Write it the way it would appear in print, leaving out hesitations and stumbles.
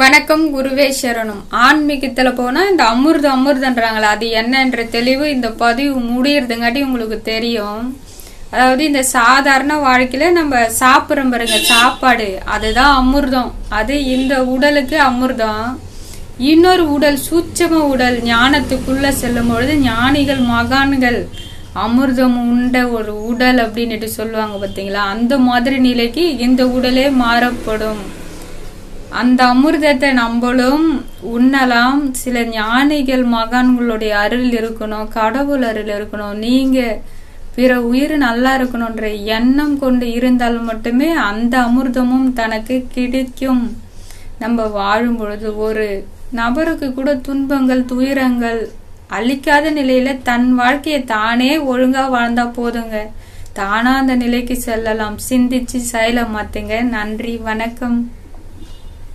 வணக்கம். குருவே சரணம். ஆன்மீகத்துல போனா இந்த அமிர்தன்றாங்களா, அது என்னன்ற தெளிவு இந்த பதிவு முடியறதுங்காட்டி உங்களுக்கு தெரியும். அதாவது இந்த சாதாரண வாழ்க்கையில நம்ம சாப்பிட்றோம் பாருங்க, சாப்பாடு அதுதான் அமிர்தம். அது இந்த உடலுக்கு அமிர்தம். இன்னொரு உடல், சூட்சம உடல், ஞானத்துக்குள்ள செல்லும் பொழுது ஞானிகள் மகான்கள் அமிர்தம் உண்ட ஒரு உடல் அப்படின்னுட்டு சொல்லுவாங்க பாத்தீங்களா. அந்த மாதிரி நிலைக்கு இந்த உடலே மாறப்படும். அந்த அமிர்தத்தை நம்மளும் உண்ணலாம். சில ஞானிகள் மகான்களுடைய அருள் இருக்கணும், கடவுள் அருள் இருக்கணும், நீங்க பிற உயிர் நல்லா இருக்கணும்ன்ற எண்ணம் கொண்டு இருந்தால் மட்டுமே அந்த அமிர்தமும் தனக்கு கிடைக்கும். நம்ம வாழும் பொழுது ஒரு நபருக்கு கூட துன்பங்கள் துயரங்கள் அழிக்காத நிலையில தன் வாழ்க்கையை தானே ஒழுங்கா வாழ்ந்தா போதுங்க. தானா அந்த நிலைக்கு செல்லலாம். சிந்திச்சு செயலை மாத்துங்க. நன்றி, வணக்கம்.